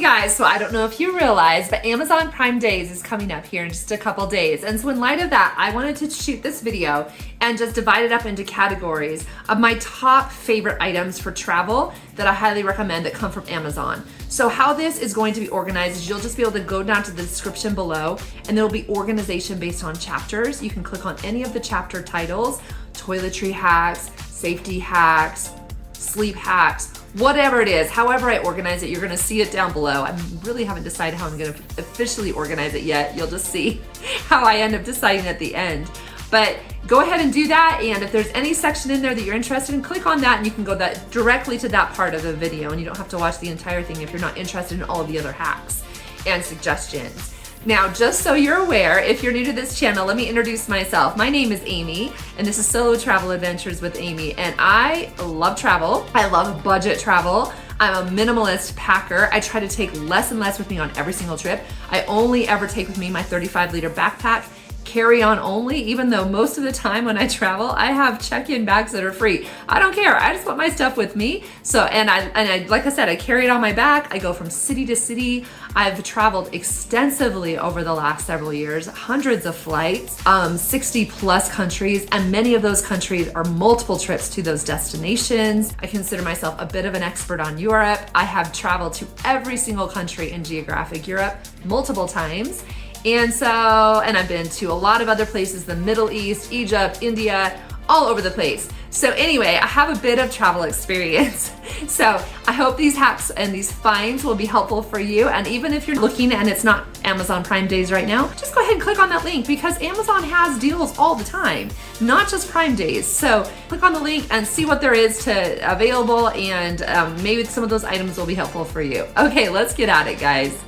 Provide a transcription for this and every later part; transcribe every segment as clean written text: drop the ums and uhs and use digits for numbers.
guys, so I don't know if you realize, but Amazon Prime Days is coming up here in just a couple days. And so in light of that, I wanted to shoot this video and just divide it up into categories of my top favorite items for travel that I highly recommend that come from Amazon. So how this is going to be organized is you'll just be able to go down to the description below and there'll be organization based on chapters. You can click on any of the chapter titles, toiletry hacks, safety hacks, sleep hacks, whatever it is, however I organize it, you're gonna see it down below. I really haven't decided how I'm gonna officially organize it yet. You'll just see how I end up deciding at the end. But go ahead and do that, and if there's any section in there that you're interested in, click on that and you can go directly to that part of the video, and you don't have to watch the entire thing if you're not interested in all of the other hacks and suggestions. Now, just so you're aware, if you're new to this channel, let me introduce myself. My name is Amy, and this is Solo Travel Adventures with Amy, and I love travel. I love budget travel. I'm a minimalist packer. I try to take less and less with me on every single trip. I only ever take with me my 35-liter backpack, carry on only, even though most of the time when I travel, I have check-in bags that are free. I don't care, I just want my stuff with me. So, and I like I said, I carry it on my back. I go from city to city. I've traveled extensively over the last several years, hundreds of flights, 60 plus countries, and many of those countries are multiple trips to those destinations. I consider myself a bit of an expert on Europe. I have traveled to every single country in geographic Europe multiple times. And I've been to a lot of other places, the Middle East, Egypt, India, all over the place. So anyway, I have a bit of travel experience. So I hope these hacks and these finds will be helpful for you. And even if you're looking and it's not Amazon Prime Days right now, just go ahead and click on that link because Amazon has deals all the time, not just Prime Days. So click on the link and see what there is available, and maybe some of those items will be helpful for you. Okay, let's get at it, guys.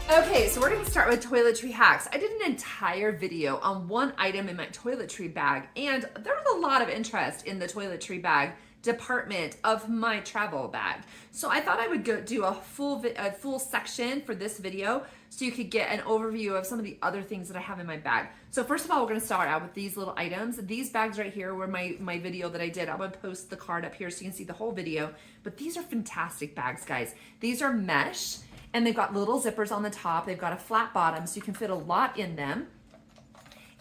Okay, so we're gonna start with toiletry hacks. I did an entire video on one item in my toiletry bag, and there was a lot of interest in the toiletry bag department of my travel bag. So I thought I would do a full section for this video so you could get an overview of some of the other things that I have in my bag. So first of all, we're gonna start out with these little items. These bags right here were my video that I did. I'm gonna post the card up here so you can see the whole video, but these are fantastic bags, guys. These are mesh, and they've got little zippers on the top. They've got a flat bottom, so you can fit a lot in them.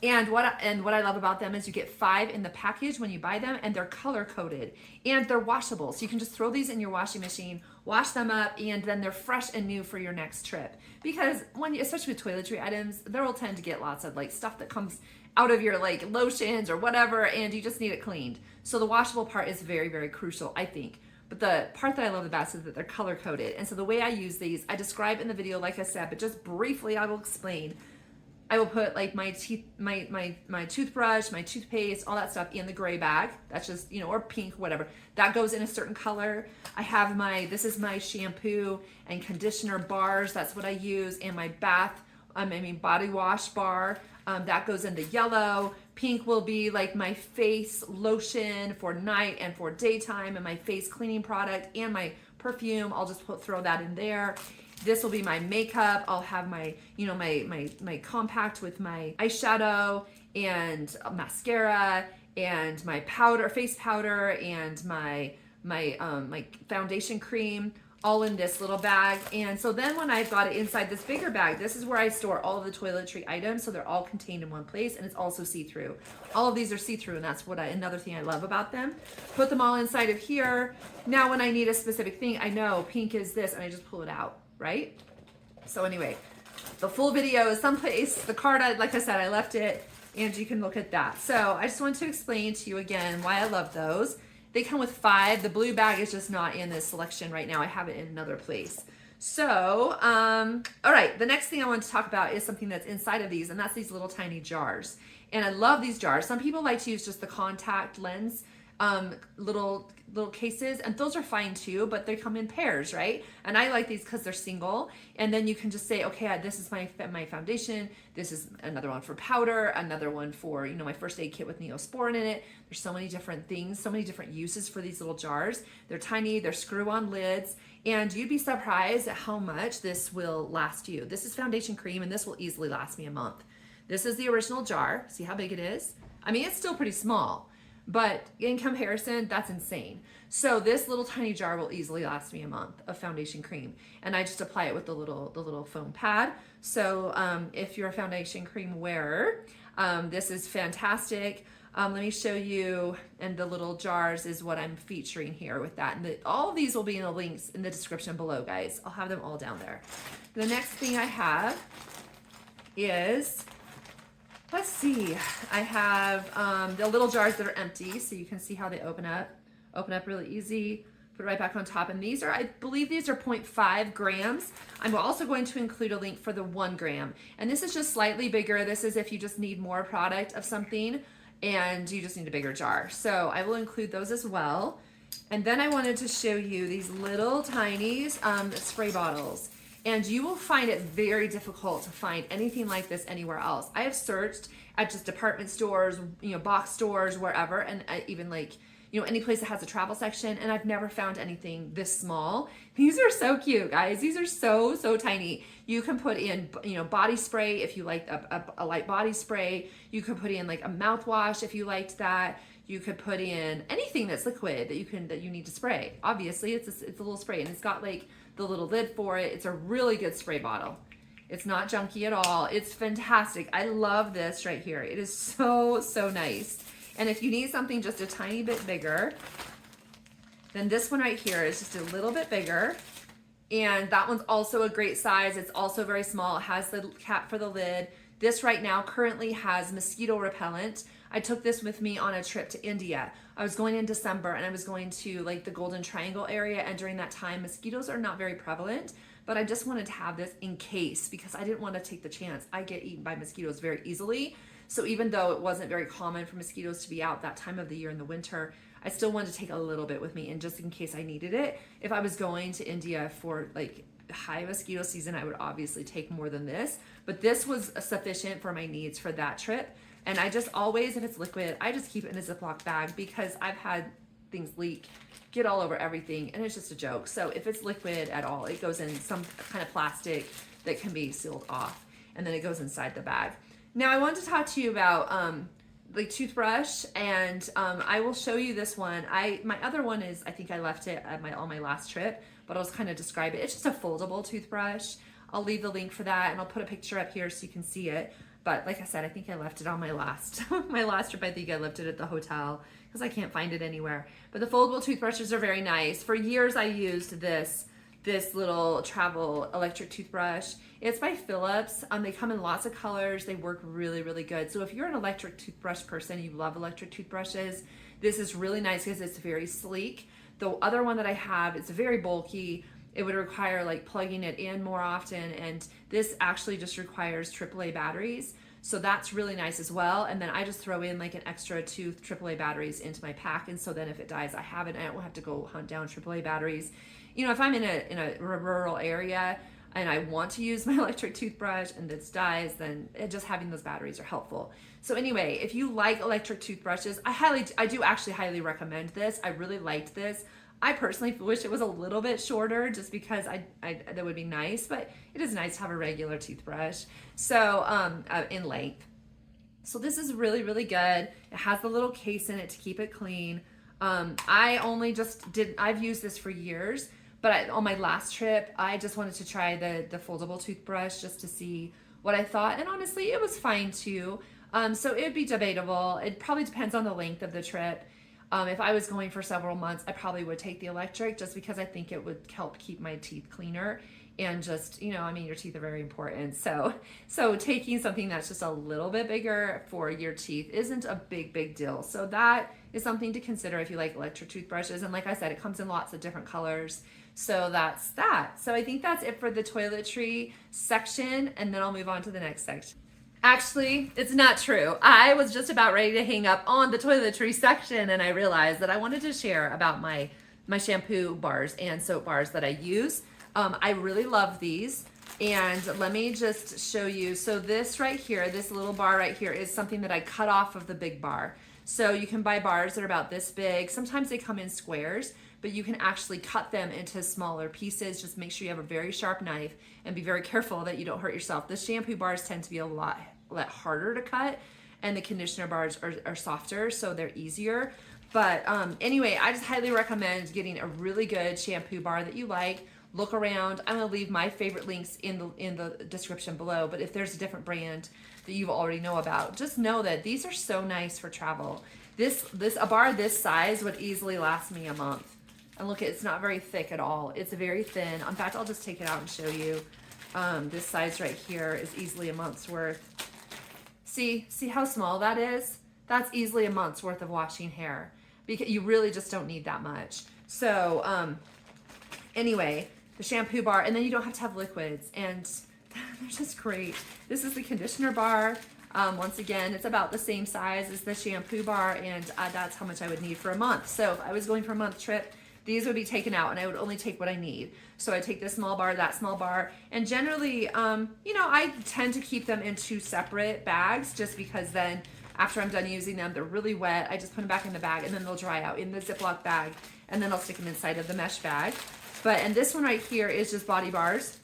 And what I love about them is you get 5 in the package when you buy them, and they're color coded and they're washable. So you can just throw these in your washing machine, wash them up, and then they're fresh and new for your next trip. Because especially with toiletry items, they'll tend to get lots of like stuff that comes out of your like lotions or whatever, and you just need it cleaned. So the washable part is very, very crucial, I think. But the part that I love the best is that they're color coded. And so the way I use these, I describe in the video, like I said, but just briefly I will explain. I will put like my toothbrush, my toothpaste, all that stuff in the gray bag. That's just, or pink, whatever. That goes in a certain color. I have this is my shampoo and conditioner bars. That's what I use. And my body wash bar. That goes into yellow. Pink will be like my face lotion for night and for daytime, and my face cleaning product and my perfume. I'll just throw that in there. This will be my makeup. I'll have my compact with my eyeshadow and mascara and my face powder and my foundation cream, all in this little bag. And so then when I've got it inside this bigger bag, this is where I store all of the toiletry items, so they're all contained in one place, and it's also see-through. All of these are see-through, and that's another thing I love about them. Put them all inside of here. Now when I need a specific thing, I know pink is this, and I just pull it out, right? So anyway, the full video is someplace. The card, like I said, I left it, and you can look at that. So I just wanted to explain to you again why I love those. They come with 5. The blue bag is just not in this selection right now. I have it in another place. So, all right, the next thing I want to talk about is something that's inside of these, and that's these little tiny jars. And I love these jars. Some people like to use just the contact lens little cases, and those are fine too, but they come in pairs, right? And I like these because they're single, and then you can just say, okay, this is my foundation, this is another one for powder, another one for my first aid kit with Neosporin in it. There's so many different things, so many different uses for these little jars. They're tiny, they're screw-on lids, and you'd be surprised at how much this will last you. This is foundation cream, and this will easily last me a month. This is the original jar. See how big it is? I mean, it's still pretty small, but in comparison, that's insane. So this little tiny jar will easily last me a month of foundation cream, and I just apply it with the little foam pad. So if you're a foundation cream wearer, this is fantastic. Let me show you, and the little jars is what I'm featuring here with that. And all of these will be in the links in the description below, guys. I'll have them all down there. The next thing I have is, let's see, I have the little jars that are empty, so you can see how they open up really easy. Put it right back on top. And these are, I believe these are 0.5 grams. I'm also going to include a link for the 1 gram. And this is just slightly bigger. This is if you just need more product of something and you just need a bigger jar. So I will include those as well. And then I wanted to show you these little tiny spray bottles. And you will find it very difficult to find anything like this anywhere else. I have searched at just department stores, box stores, wherever, and even like, any place that has a travel section, and I've never found anything this small. These are so cute, guys. These are so, so tiny. You can put in, body spray if you like a light body spray. You could put in like a mouthwash if you liked that. You could put in anything that's liquid that you need to spray. Obviously, it's a little spray, and it's got like the little lid for it. It's a really good spray bottle. It's not junky at all. It's fantastic. I love this right here. It is so, so nice. And if you need something just a tiny bit bigger, then this one right here is just a little bit bigger. And that one's also a great size. It's also very small. It has the cap for the lid. This right now currently has mosquito repellent. I took this with me on a trip to India. I was going in December, and I was going to like the Golden Triangle area, and during that time mosquitoes are not very prevalent, but I just wanted to have this in case because I didn't want to take the chance. I get eaten by mosquitoes very easily. So even though it wasn't very common for mosquitoes to be out that time of the year in the winter, I still wanted to take a little bit with me, and just in case I needed it. If I was going to India for like high mosquito season, I would obviously take more than this, but this was sufficient for my needs for that trip. And I just always, if it's liquid, I just keep it in a Ziploc bag because I've had things leak, get all over everything, and it's just a joke. So if it's liquid at all, it goes in some kind of plastic that can be sealed off, and then it goes inside the bag. Now I want to talk to you about the toothbrush, and I will show you this one. My other one is, I think I left it at on my last trip, but I'll just kind of describe it. It's just a foldable toothbrush. I'll leave the link for that, and I'll put a picture up here so you can see it. But like I said, I think I left it on my last trip. I think I left it at the hotel because I can't find it anywhere. But the foldable toothbrushes are very nice. For years I used this little travel electric toothbrush. It's by Philips. They come in lots of colors. They work really, really good. So if you're an electric toothbrush person, you love electric toothbrushes, this is really nice because it's very sleek. The other one that I have, it's very bulky. It would require like plugging it in more often, and this actually just requires AAA batteries. So that's really nice as well. And then I just throw in like an extra 2 AAA batteries into my pack, and so then if it dies, I have it. I don't have to go hunt down AAA batteries. If I'm in a rural area and I want to use my electric toothbrush and this dies, then just having those batteries are helpful. So anyway, if you like electric toothbrushes, I do actually highly recommend this. I really liked this. I personally wish it was a little bit shorter just because that would be nice, but it is nice to have a regular toothbrush. So in length. So this is really, really good. It has the little case in it to keep it clean. I've used this for years, but on my last trip, I just wanted to try the foldable toothbrush just to see what I thought. And honestly, it was fine too. So it would be debatable. It probably depends on the length of the trip. If I was going for several months, I probably would take the electric just because I think it would help keep my teeth cleaner, and just, your teeth are very important. So taking something that's just a little bit bigger for your teeth isn't a big deal. So that is something to consider if you like electric toothbrushes. And like I said, it comes in lots of different colors. So that's that. So I think that's it for the toiletry section, and then I'll move on to the next section. Actually, it's not true. I was just about ready to hang up on the toiletry section, and I realized that I wanted to share about my shampoo bars and soap bars that I use. I really love these, and let me just show you. So this right here, this little bar right here, is something that I cut off of the big bar. So you can buy bars that are about this big. Sometimes they come in squares, but you can actually cut them into smaller pieces. Just make sure you have a very sharp knife and be very careful that you don't hurt yourself. The shampoo bars tend to be a lot harder to cut, and the conditioner bars are softer, so they're easier. But anyway, I just highly recommend getting a really good shampoo bar that you like. Look around. I'm gonna leave my favorite links in the description below, but if there's a different brand that you already know about, just know that these are so nice for travel. A bar this size would easily last me a month. And look, it's not very thick at all. It's very thin. In fact, I'll just take it out and show you. This size right here is easily a month's worth. See how small that is? That's easily a month's worth of washing hair, because you really just don't need that much. So anyway, the shampoo bar, and then you don't have to have liquids, and they're just great. This is the conditioner bar. Once again, it's about the same size as the shampoo bar, and that's how much I would need for a month. So if I was going for a month trip, these would be taken out, and I would only take what I need. So I take this small bar, that small bar, and generally, I tend to keep them in 2 separate bags, just because then after I'm done using them, they're really wet. I just put them back in the bag, and then they'll dry out in the Ziploc bag, and then I'll stick them inside of the mesh bag. And this one right here is just body bars,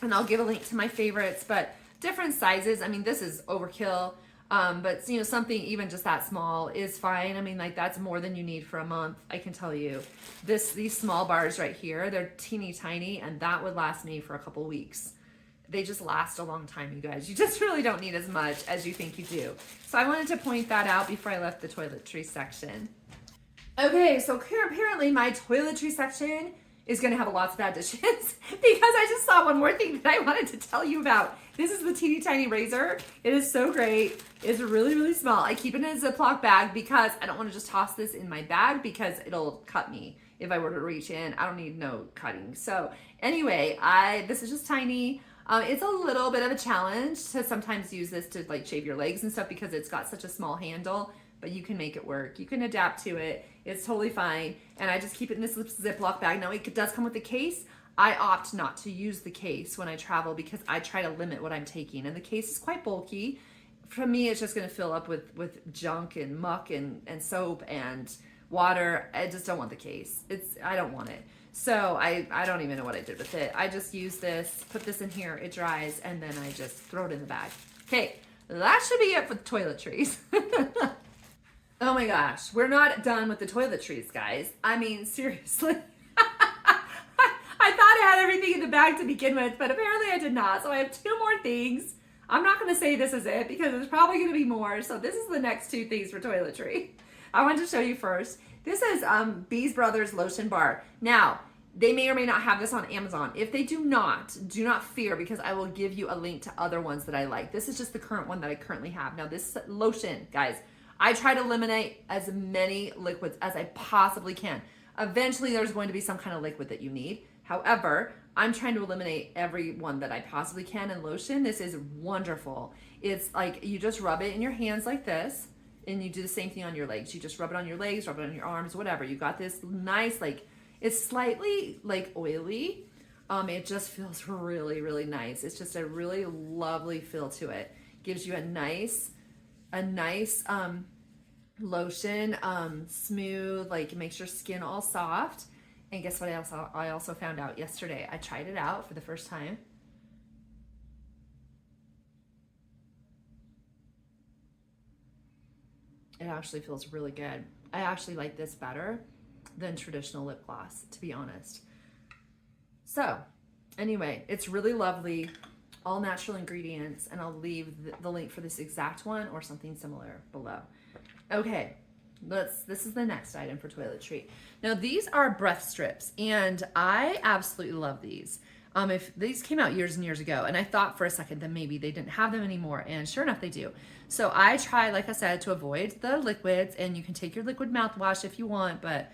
and I'll give a link to my favorites, but different sizes. I mean, this is overkill. But something even just that small is fine. I mean, like, that's more than you need for a month, I can tell you. These small bars right here, they're teeny tiny, and that would last me for a couple weeks. They just last a long time, you guys. You just really don't need as much as you think you do. So I wanted to point that out before I left the toiletry section. Okay, so apparently my toiletry section is going to have lots of additions because I just saw one more thing that I wanted to tell you about. This is the teeny tiny razor. It is so great. It's really, really small. I keep it in a Ziploc bag because I don't want to just toss this in my bag because it'll cut me if I were to reach in. I don't need no cutting. So anyway, this is just tiny. It's a little bit of a challenge to sometimes use this to like shave your legs and stuff because it's got such a small handle, but you can make it work. You can adapt to it. It's totally fine. And I just keep it in this Ziploc bag. Now it does come with a case. I opt not to use the case when I travel because I try to limit what I'm taking. And the case is quite bulky. For me, it's just gonna fill up with junk and muck and soap and water. I just don't want the case. I don't want it. So I don't even know what I did with it. I just use this, put this in here, it dries, and then I just throw it in the bag. Okay, that should be it for the toiletries. Oh my gosh, we're not done with the toiletries, guys. I mean, seriously. I thought I had everything in the bag to begin with, but apparently I did not. So I have 2 more things. I'm not gonna say this is it because there's probably gonna be more. So this is the next 2 things for toiletry. I want to show you first. This is Bees Brothers Lotion Bar. Now, they may or may not have this on Amazon. If they do not fear because I will give you a link to other ones that I like. This is just the current one that I currently have. Now this lotion, guys, I try to eliminate as many liquids as I possibly can. Eventually there's going to be some kind of liquid that you need. However, I'm trying to eliminate every one that I possibly can in lotion. This is wonderful. It's like you just rub it in your hands like this, and you do the same thing on your legs. You just rub it on your legs, rub it on your arms, whatever. You got this nice, like, it's slightly like oily. It just feels really, really nice. It's just a really lovely feel to it. Gives you a nice lotion, smooth, like it makes your skin all soft. And guess what I also found out yesterday? I tried it out for the first time. It actually feels really good. I actually like this better than traditional lip gloss, to be honest. So anyway, it's really lovely, all natural ingredients, and I'll leave the link for this exact one or something similar below. Okay, this is the next item for toiletry. Now these are breath strips, and I absolutely love these. If these came out years and years ago, and I thought for a second that maybe they didn't have them anymore, and sure enough they do. So I try, like I said, to avoid the liquids, and you can take your liquid mouthwash if you want, but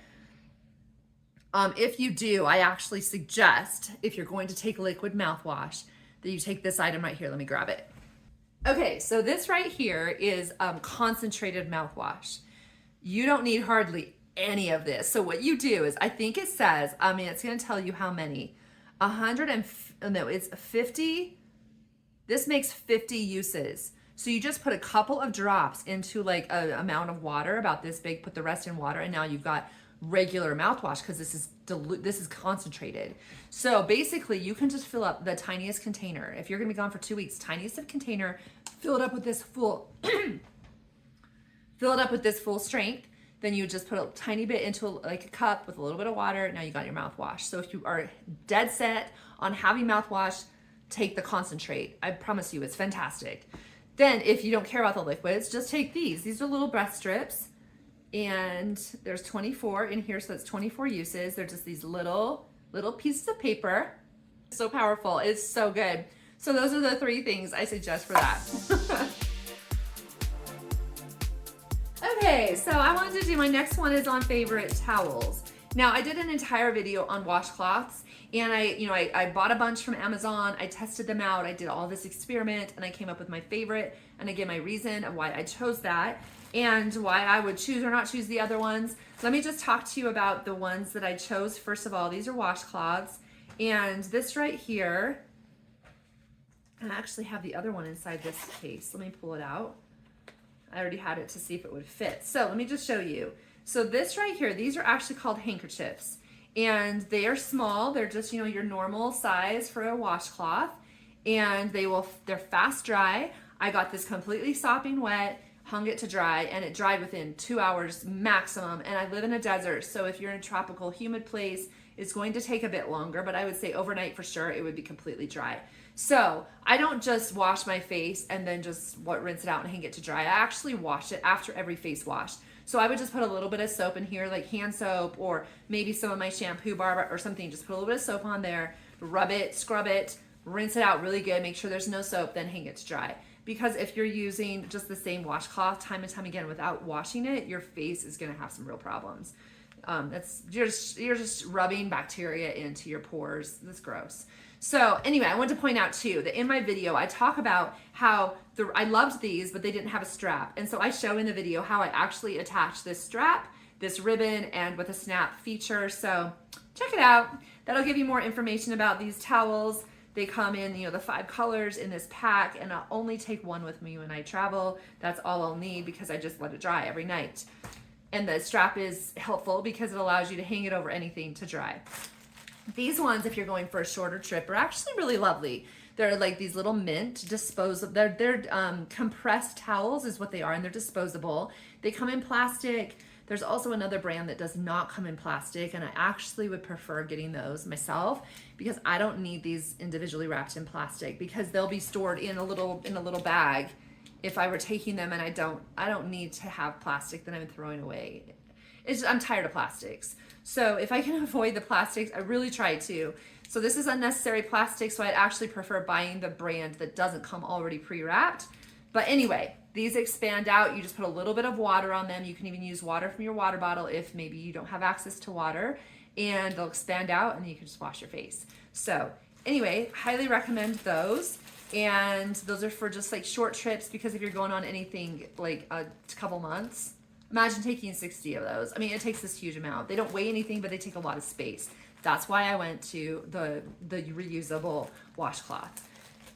if you do, I actually suggest, if you're going to take liquid mouthwash, that you take this item right here. Let me grab it. Okay, so this right here is concentrated mouthwash. You don't need hardly any of this. So what you do is, I think it says, it's gonna tell you how many. It's 50. This makes 50 uses. So you just put a couple of drops into like an amount of water about this big, put the rest in water, and now you've got regular mouthwash because this is concentrated. So basically you can just fill up the tiniest container. If you're gonna be gone for 2 weeks, tiniest of container, fill it up with this full fill it up with this full strength. Then you just put a tiny bit into like a cup with a little bit of water. Now you got your mouthwash. So if you are dead set on having mouthwash, take the concentrate. I promise you, it's fantastic. Then if you don't care about the liquids, just take these. These are little breath strips, and there's 24 in here, so that's 24 uses. They're just these little pieces of paper. So powerful. It's so good. So those are the 3 things I suggest for that. Okay, so I wanted to do, my next one is on favorite towels. Now, I did an entire video on washcloths, and I bought a bunch from Amazon. I tested them out. I did all this experiment, and I came up with my favorite, and I gave my reason of why I chose that and why I would choose or not choose the other ones. Let me just talk to you about the ones that I chose. First of all, these are washcloths, and this right here, and I actually have the other one inside this case. Let me pull it out. I already had it to see if it would fit. So let me just show you. So this right here, these are actually called handkerchiefs, and they are small. They're just, your normal size for a washcloth, and they're fast dry. I got this completely sopping wet, hung it to dry, and it dried within 2 hours maximum. And I live in a desert, so if you're in a tropical humid place, it's going to take a bit longer, but I would say overnight for sure, it would be completely dry. So I don't just wash my face and then just rinse it out and hang it to dry. I actually wash it after every face wash. So I would just put a little bit of soap in here, like hand soap, or maybe some of my shampoo bar or something. Just put a little bit of soap on there, rub it, scrub it, rinse it out really good, make sure there's no soap, then hang it to dry. Because if you're using just the same washcloth time and time again without washing it, your face is gonna have some real problems. You're just rubbing bacteria into your pores. That's gross. So anyway, I wanted to point out too that in my video I talk about how I loved these, but they didn't have a strap, and so I show in the video how I actually attach this strap, this ribbon, and with a snap feature. So check it out. That'll give you more information about these towels. They come in, the 5 colors in this pack, and I'll only take one with me when I travel. That's all I'll need because I just let it dry every night. And the strap is helpful because it allows you to hang it over anything to dry. These ones, if you're going for a shorter trip, are actually really lovely. They're like these little mint disposable. They're compressed towels is what they are, and they're disposable. They come in plastic. There's also another brand that does not come in plastic, and I actually would prefer getting those myself because I don't need these individually wrapped in plastic because they'll be stored in a little bag. If I were taking them, and I don't need to have plastic that I'm throwing away. I'm tired of plastics. So if I can avoid the plastics, I really try to. So this is unnecessary plastic, so I'd actually prefer buying the brand that doesn't come already pre-wrapped. But anyway, these expand out. You just put a little bit of water on them. You can even use water from your water bottle if maybe you don't have access to water, and they'll expand out and you can just wash your face. So anyway, highly recommend those. And those are for just like short trips, because if you're going on anything like a couple months, imagine taking 60 of those. I mean, it takes this huge amount. They don't weigh anything, but they take a lot of space. That's why I went to the reusable washcloth.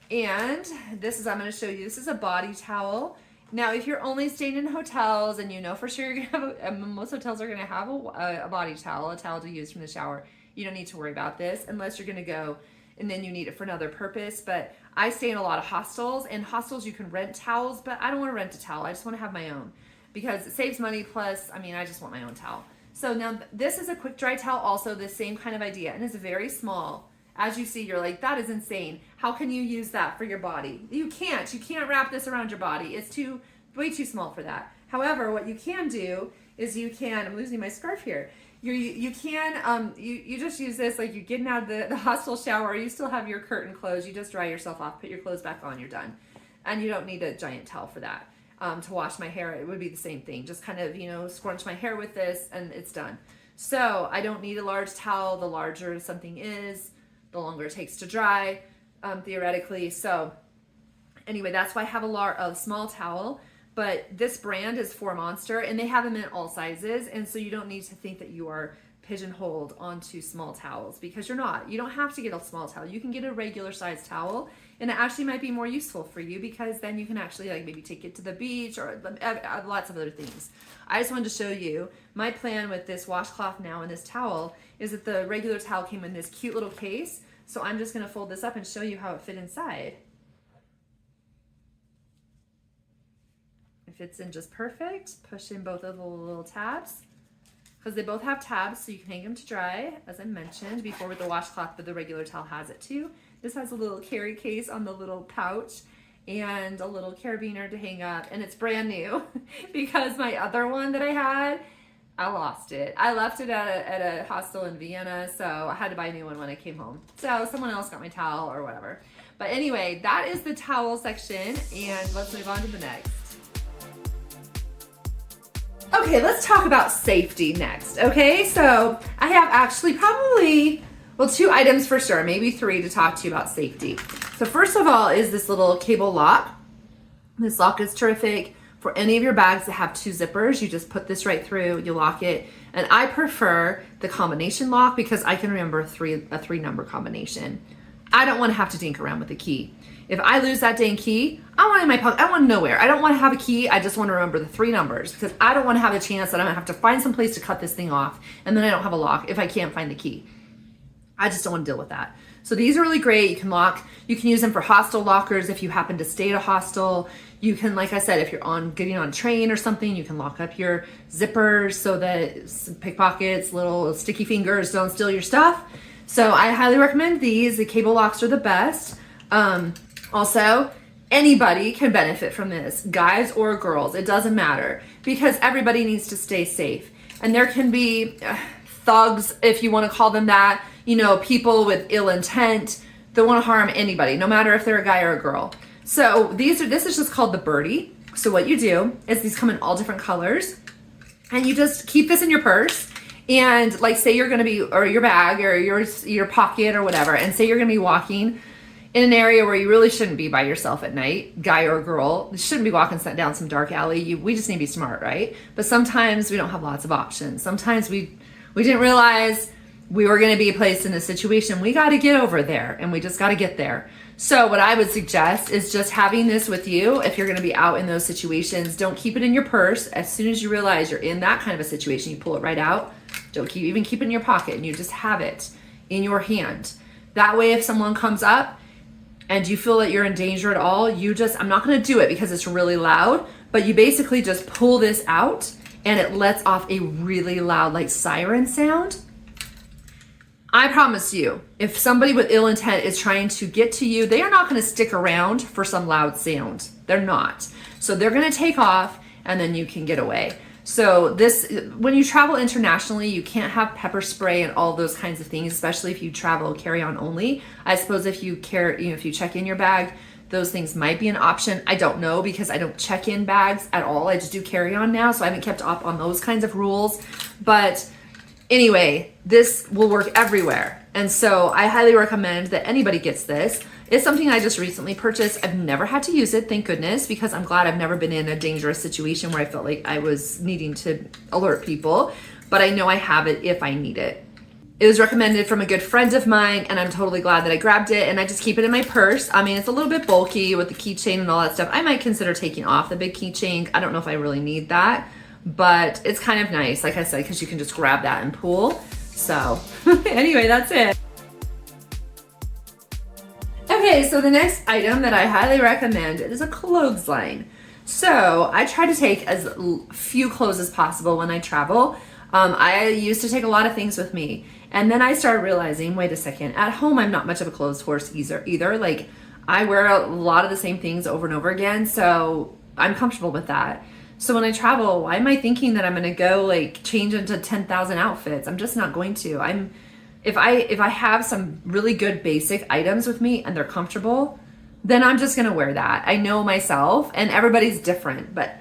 And this is, I'm going to show you, this is a body towel. Now, if you're only staying in hotels and you know for sure you're going to have, most hotels are going to have a body towel, a towel to use from the shower. You don't need to worry about this unless you're going to go and then you need it for another purpose. But I stay in a lot of hostels, and hostels you can rent towels, but I don't want to rent a towel. I just want to have my own because it saves money. Plus, I mean, I just want my own towel. So now this is a quick dry towel, also the same kind of idea, and it's very small. As you see, you're like, that is insane. How can you use that for your body? You can't wrap this around your body. It's way too small for that. However, what you can do is I'm losing my scarf here. You just use this, like you're getting out of the hostel shower, you still have your curtain closed, you just dry yourself off, put your clothes back on, you're done. And you don't need a giant towel for that. To wash my hair, it would be the same thing. Just kind of, scrunch my hair with this and it's done. So I don't need a large towel. The larger something is, the longer it takes to dry, theoretically. So anyway, that's why I have a small towel. But this brand is for Monster, and they have them in all sizes, and so you don't need to think that you are pigeonholed onto small towels, because you're not. You don't have to get a small towel. You can get a regular size towel, and it actually might be more useful for you, because then you can actually like maybe take it to the beach or lots of other things. I just wanted to show you my plan with this washcloth now and this towel is that the regular towel came in this cute little case, so I'm just going to fold this up and show you how it fit inside. fits in just perfect. Push in both of the little tabs because they both have tabs, so you can hang them to dry, as I mentioned before with the washcloth, but the regular towel has it too. This has a little carry case on the little pouch and a little carabiner to hang up, and it's brand new because my other one that I had, I lost it. I left it at a hostel in Vienna, so I had to buy a new one when I came home. So someone else got my towel or whatever. But anyway, that is the towel section, and let's move on to the next. Okay, let's talk about safety next, okay? So I have actually probably, well, 2 items for sure, maybe 3 to talk to you about safety. So first of all is this little cable lock. This lock is terrific for any of your bags that have 2 zippers. You just put this right through, you lock it. And I prefer the combination lock because I can remember a 3 number combination. I don't want to have to dink around with the key. If I lose that dang key, I want it in my pocket. I want nowhere. I don't want to have a key. I just want to remember the 3 numbers because I don't want to have a chance that I'm going to have to find some place to cut this thing off and then I don't have a lock if I can't find the key. I just don't want to deal with that. So these are really great. You can lock, you can use them for hostel lockers if you happen to stay at a hostel. You can, like I said, if you're getting on a train or something, you can lock up your zippers so that pickpockets, little sticky fingers don't steal your stuff. So I highly recommend these. The cable locks are the best. Also, anybody can benefit from this, guys or girls, it doesn't matter, because everybody needs to stay safe. And there can be thugs, if you want to call them that, you know, people with ill intent that want to harm anybody, no matter if they're a guy or a girl. So this is just called the birdie. So what you do is these come in all different colors, and you just keep this in your purse. And like, say you're going to be, or your bag or your pocket or whatever, and say you're going to be walking in an area where you really shouldn't be by yourself at night, guy or girl. You shouldn't be walking down some dark alley. We just need to be smart, right? But sometimes we don't have lots of options. Sometimes we didn't realize we were going to be placed in a situation. We got to get over there, and we just got to get there. So what I would suggest is just having this with you if you're going to be out in those situations. Don't keep it in your purse. As soon as you realize you're in that kind of a situation, you pull it right out. Don't even keep it in your pocket, and you just have it in your hand. That way, if someone comes up and you feel that you're in danger at all, I'm not going to do it because it's really loud, but you basically just pull this out and it lets off a really loud, like, siren sound. I promise you, if somebody with ill intent is trying to get to you, they are not going to stick around for some loud sound. They're not. So they're going to take off, and then you can get away. So when you travel internationally, you can't have pepper spray and all those kinds of things, especially if you travel carry-on only. I suppose if you if you check in your bag, those things might be an option. I don't know because I don't check in bags at all. I just do carry-on now, so I haven't kept up on those kinds of rules. But anyway, this will work everywhere. And so I highly recommend that anybody gets this. It's something I just recently purchased. I've never had to use it, thank goodness, because I'm glad I've never been in a dangerous situation where I felt like I was needing to alert people. But I know I have it if I need it. It was recommended from a good friend of mine, and I'm totally glad that I grabbed it, and I just keep it in my purse. I mean, it's a little bit bulky with the keychain and all that stuff. I might consider taking off the big keychain. I don't know if I really need that, but it's kind of nice, like I said, because you can just grab that and pull. So anyway, that's it. Okay, so the next item that I highly recommend is a clothesline. So I try to take as few clothes as possible when I travel. I used to take a lot of things with me, and then I started realizing, wait a second, at home I'm not much of a clothes horse either. Like, I wear a lot of the same things over and over again, so I'm comfortable with that. So when I travel, why am I thinking that I'm gonna go like change into 10,000 outfits? I'm just not going to. If I have some really good basic items with me and they're comfortable, then I'm just gonna wear that. I know myself, and everybody's different, but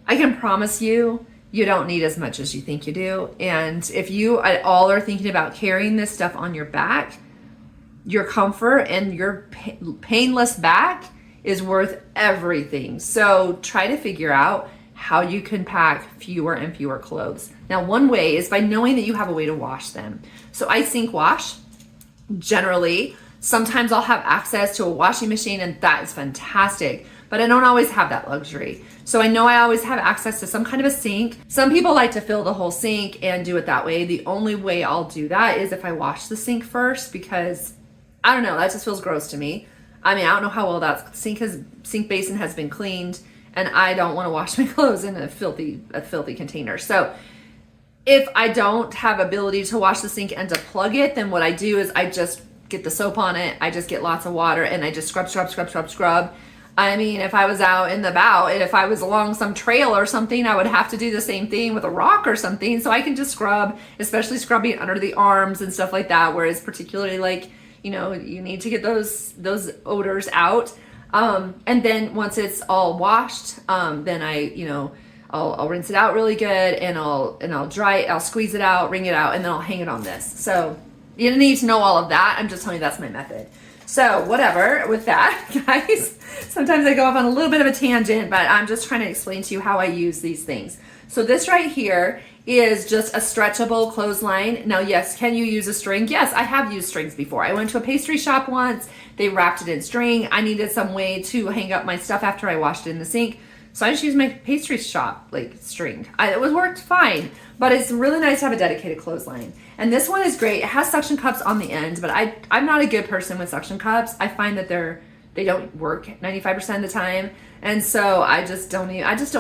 I can promise you, you don't need as much as you think you do. And if you at all are thinking about carrying this stuff on your back, your comfort and your painless back is worth everything. So try to figure out how you can pack fewer and fewer clothes. Now, one way is by knowing that you have a way to wash them. So I sink wash generally. Sometimes I'll have access to a washing machine, and that is fantastic, but I don't always have that luxury. So I know I always have access to some kind of a sink. Some people like to fill the whole sink and do it that way. The only way I'll do that is if I wash the sink first, because I don't know, that just feels gross to me. I mean, I don't know how well that sink basin has been cleaned, and I don't want to wash my clothes in a filthy container. So if I don't have ability to wash the sink and to plug it, then what I do is I just get the soap on it. I just get lots of water and I just scrub. I mean, if I was out in the bow, and if I was along some trail or something, I would have to do the same thing with a rock or something. So I can just scrub, especially scrubbing under the arms and stuff like that, whereas particularly like, you know, you need to get those odors out. And then once it's all washed, then I'll rinse it out really good, and I'll dry it, I'll squeeze it out, wring it out, and then I'll hang it on this. So you don't need to know all of that. I'm just telling you that's my method. So whatever with that, guys. Sometimes I go off on a little bit of a tangent, but I'm just trying to explain to you how I use these things. So this right here is just a stretchable clothesline. Now, yes, can you use a string? Yes, I have used strings before. I went to a pastry shop once. They wrapped it in string. I needed some way to hang up my stuff after I washed it in the sink. So I just used my pastry shop like string. It worked fine, but it's really nice to have a dedicated clothesline. And this one is great. It has suction cups on the end, but I'm not a good person with suction cups. I find that they don't work 95% of the time. And so I just don't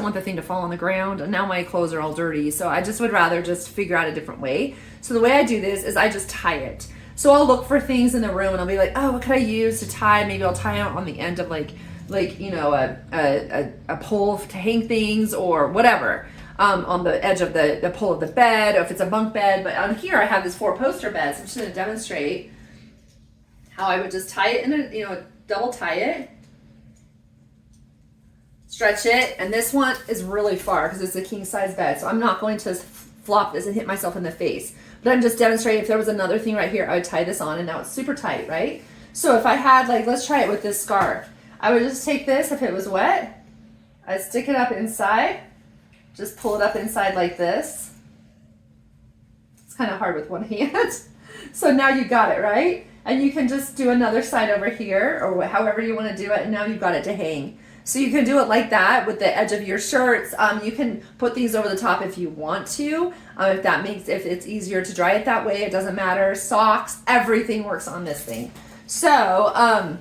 want the thing to fall on the ground. And now my clothes are all dirty. So I just would rather just figure out a different way. So the way I do this is I just tie it. So I'll look for things in the room and I'll be like, oh, what could I use to tie? Maybe I'll tie it on the end of like you know, a pole to hang things or whatever, on the edge of the pole of the bed, or if it's a bunk bed. But on here I have this 4-poster bed, so I'm just going to demonstrate how I would just tie it in a, double tie it, stretch it, and this one is really far because it's a king size bed, so I'm not going to flop this and hit myself in the face. But I'm just demonstrating if there was another thing right here, I would tie this on, and now it's super tight, right? So if I had, like, let's try it with this scarf. I would just take this, if it was wet, I'd stick it up inside, just pull it up inside like this. It's kind of hard with one hand. So now you got it, right? And you can just do another side over here, or however you want to do it, and now you've got it to hang. So you can do it like that with the edge of your shirts. You can put these over the top if you want to, if it's easier to dry it that way, it doesn't matter. Socks, everything works on this thing. So,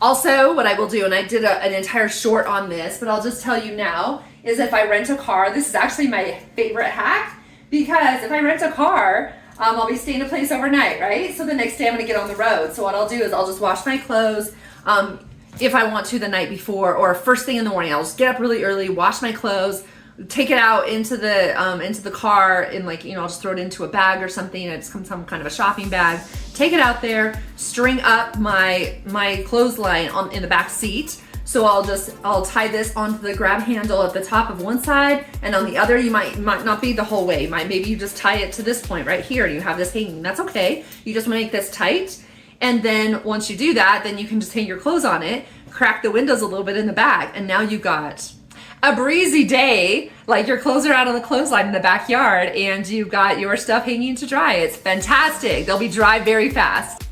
also, what I will do, and I did an entire short on this, but I'll just tell you now, is if I rent a car, this is actually my favorite hack, because if I rent a car, I'll be staying in a place overnight, right? So the next day I'm going to get on the road. So what I'll do is I'll just wash my clothes if I want to the night before, or first thing in the morning. I'll just get up really early, wash my clothes, take it out into the car, and like, I'll just throw it into a bag or something. It's some kind of a shopping bag. Take it out there, string up my clothesline in the back seat. So I'll tie this onto the grab handle at the top of one side, and on the other you might not be the whole way. Maybe you just tie it to this point right here, and you have this hanging. That's okay. You just want to make this tight, and then once you do that, then you can just hang your clothes on it, crack the windows a little bit in the back, and now you've got a breezy day, like your clothes are out on the clothesline in the backyard and you've got your stuff hanging to dry. It's fantastic. They'll be dry very fast.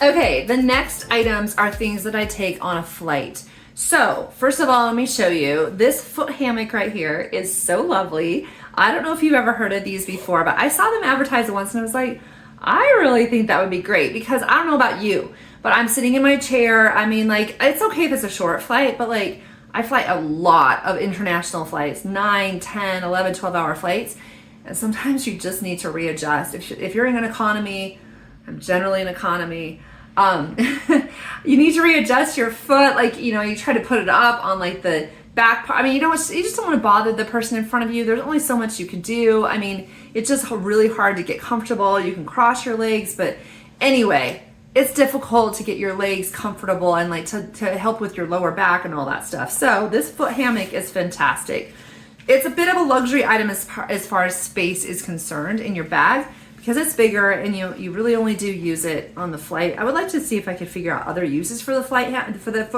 Okay, the next items are things that I take on a flight. So first of all, let me show you. This foot hammock right here is so lovely. I don't know if you've ever heard of these before, but I saw them advertised once and I was like, I really think that would be great, because I don't know about you, but I'm sitting in my chair. I mean, like, it's okay if it's a short flight, but like, I fly a lot of international flights, 9, 10, 11, 12-hour flights. And sometimes you just need to readjust. If you're in an economy, I'm generally in economy, you need to readjust your foot. Like, you try to put it up on like the back part. I mean, you just don't want to bother the person in front of you. There's only so much you can do. I mean, it's just really hard to get comfortable. You can cross your legs, but anyway, it's difficult to get your legs comfortable and like to help with your lower back and all that stuff. So this foot hammock is fantastic. It's a bit of a luxury item as far as space is concerned in your bag, because it's bigger and you really only do use it on the flight. I would like to see if I could figure out other uses for the foot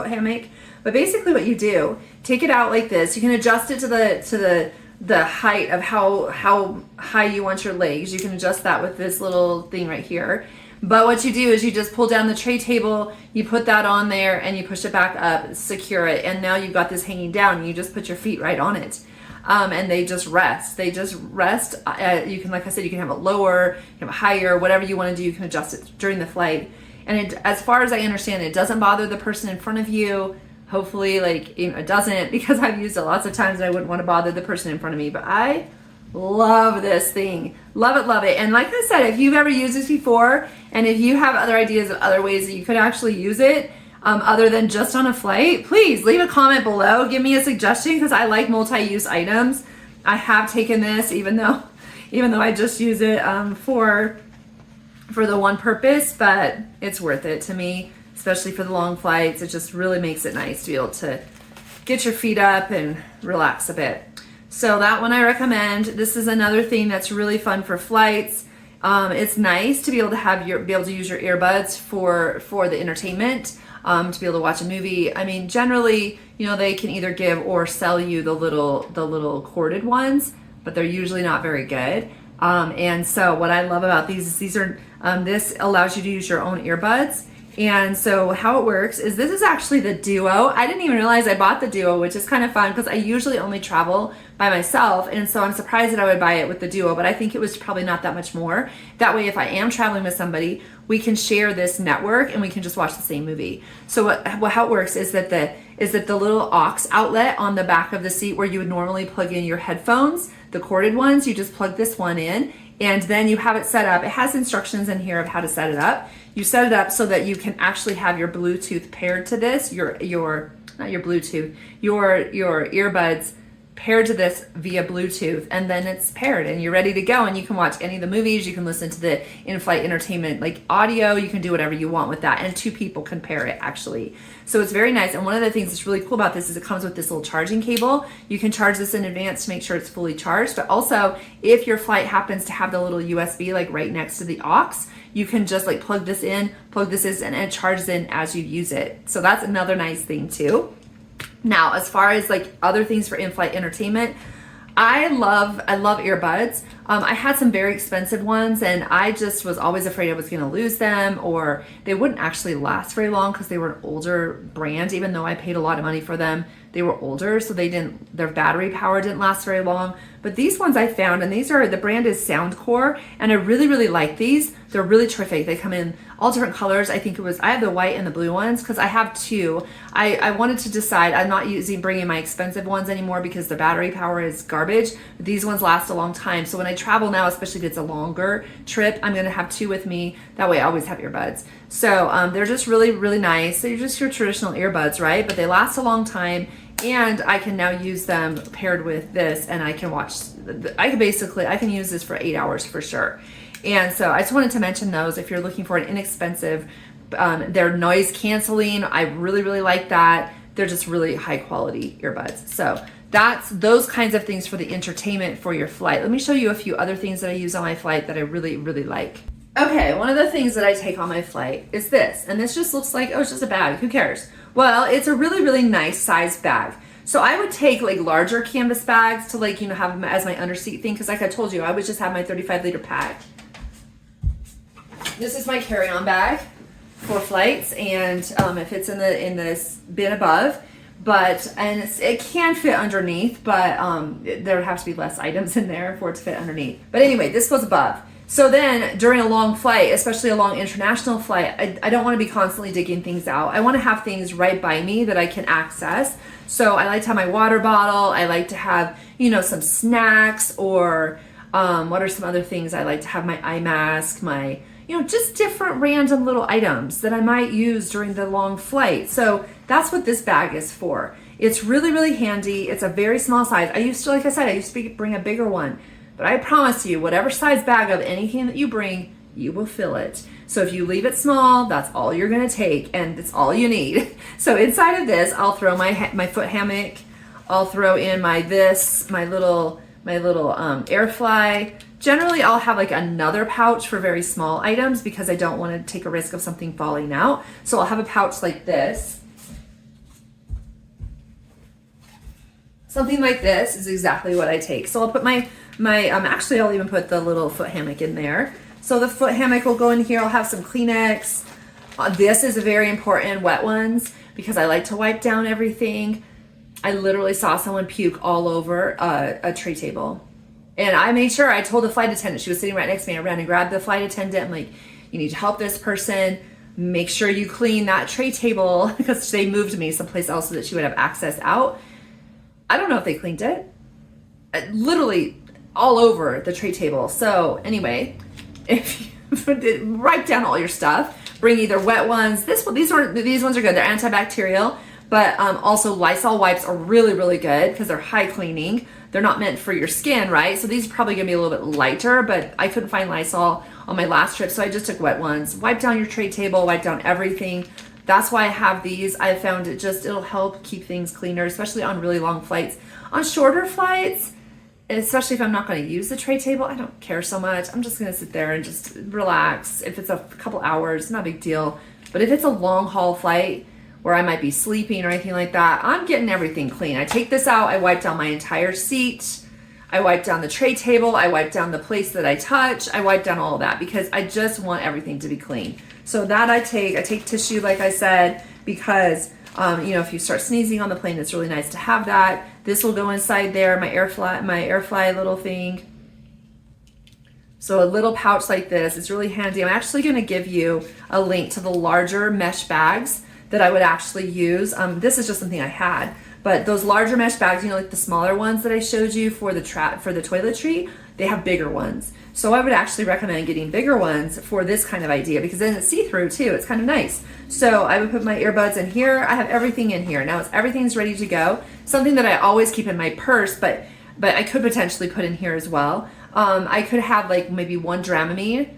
hammock. But basically what you do, take it out like this. You can adjust it to the height of how high you want your legs. You can adjust that with this little thing right here. But what you do is you just pull down the tray table, you put that on there, and you push it back up, secure it, and now you've got this hanging down, and you just put your feet right on it. And they just rest. You can, like I said, you can have it lower, you can have it higher, whatever you want to do, you can adjust it during the flight. And as far as I understand, it doesn't bother the person in front of you. Hopefully, like, you know, it doesn't, because I've used it lots of times and I wouldn't want to bother the person in front of me. But I love this thing. Love it, love it. And like I said, if you've ever used this before, and if you have other ideas of other ways that you could actually use it, other than just on a flight, please leave a comment below. Give me a suggestion, because I like multi-use items. I have taken this, even though I just use it for the one purpose, but it's worth it to me, especially for the long flights. It just really makes it nice to be able to get your feet up and relax a bit. So that one I recommend. This is another thing that's really fun for flights. It's nice to be able to use your earbuds for the entertainment, to be able to watch a movie. I mean, generally, you know, they can either give or sell you the little corded ones, but they're usually not very good. And so what I love about these is this allows you to use your own earbuds. And so how it works is this is actually the Duo. I didn't even realize I bought the Duo, which is kind of fun because I usually only travel by myself. And so I'm surprised that I would buy it with the Duo, but I think it was probably not that much more. That way, if I am traveling with somebody, we can share this network and we can just watch the same movie. So how it works is that the little aux outlet on the back of the seat where you would normally plug in your headphones, the corded ones, you just plug this one in, and then you have it set up. It has instructions in here of how to set it up. You set it up so that you can actually have your Bluetooth paired to this, your earbuds paired to this via Bluetooth, and then it's paired and you're ready to go, and you can watch any of the movies, you can listen to the in-flight entertainment like audio, you can do whatever you want with that, and two people can pair it actually. So it's very nice. And one of the things that's really cool about this is it comes with this little charging cable. You can charge this in advance to make sure it's fully charged, but also if your flight happens to have the little USB like right next to the aux, you can just like plug this in, and it charges in as you use it. So that's another nice thing too. Now, as far as like other things for in-flight entertainment, I love earbuds. I had some very expensive ones, and I just was always afraid I was going to lose them, or they wouldn't actually last very long because they were an older brand. Even though I paid a lot of money for them, they were older, so their battery power didn't last very long. But these ones I found, and the brand is Soundcore, and I really, really like these. They're really terrific. They come in all different colors. I have the white and the blue ones because I have two. I wanted to decide, I'm not bringing my expensive ones anymore because the battery power is garbage. But these ones last a long time. So when I travel now, especially if it's a longer trip, I'm going to have two with me. That way I always have earbuds. So they're just really, really nice. They're just your traditional earbuds, right? But they last a long time. And I can now use them paired with this, and I can use this for 8 hours for sure. And so I just wanted to mention those if you're looking for an inexpensive, they're noise canceling. I really, really like that. They're just really high quality earbuds. So that's those kinds of things for the entertainment for your flight. Let me show you a few other things that I use on my flight that I really, really like. Okay, one of the things that I take on my flight is this, and this just looks like, oh, it's just a bag, who cares? Well, it's a really, really nice size bag. So I would take like larger canvas bags to like, have them as my underseat thing, because like I told you, I would just have my 35-liter pack. This is my carry-on bag for flights, and it fits in this bin above, it can fit underneath, but there would have to be less items in there for it to fit underneath. But anyway, this goes above. So then during a long flight, especially a long international flight, I don't want to be constantly digging things out. I want to have things right by me that I can access. So I like to have my water bottle. I like to have, some snacks, or what are some other things? I like to have my eye mask, my, just different random little items that I might use during the long flight. So that's what this bag is for. It's really, really handy. It's a very small size. I used to bring a bigger one. But I promise you, whatever size bag of anything that you bring, you will fill it. So if you leave it small, that's all you're gonna take, and it's all you need. So inside of this, I'll throw my foot hammock. I'll throw in my little air fly. Generally, I'll have like another pouch for very small items because I don't want to take a risk of something falling out. So I'll have a pouch like this. Something like this is exactly what I take. So I'll put actually I'll even put the little foot hammock in there. So the foot hammock will go in here. I'll have some Kleenex. This is very important, wet ones, because I like to wipe down everything. I literally saw someone puke all over a tray table. And I made sure, I told the flight attendant, she was sitting right next to me. I ran and grabbed the flight attendant. I'm like, you need to help this person. Make sure you clean that tray table because they moved me someplace else so that she would have access out. I don't know if they cleaned it. Literally all over the tray table. So anyway, if you write down all your stuff, bring either wet ones. These ones are good. They're antibacterial, but also Lysol wipes are really, really good because they're high cleaning. They're not meant for your skin, right? So these are probably gonna be a little bit lighter, but I couldn't find Lysol on my last trip, so I just took wet ones. Wipe down your tray table, wipe down everything. That's why I have these. I found it'll help keep things cleaner, especially on really long flights. On shorter flights, especially if I'm not going to use the tray table, I don't care so much. I'm just going to sit there and just relax. If it's a couple hours, not a big deal. But if it's a long haul flight where I might be sleeping or anything like that, I'm getting everything clean. I take this out, I wipe down my entire seat, I wipe down the tray table, I wipe down the place that I touch, I wipe down all of that because I just want everything to be clean. So that I take tissue, like I said, because if you start sneezing on the plane, it's really nice to have that. This will go inside there, my airfly little thing. So a little pouch like this is really handy. I'm actually going to give you a link to the larger mesh bags that I would actually use. This is just something I had, but those larger mesh bags, like the smaller ones that I showed you for the toiletry, they have bigger ones. So I would actually recommend getting bigger ones for this kind of idea because then it's see-through too. It's kind of nice. So I would put my earbuds in here. I have everything in here. Now everything's ready to go. Something that I always keep in my purse, but I could potentially put in here as well. I could have like maybe one Dramamine,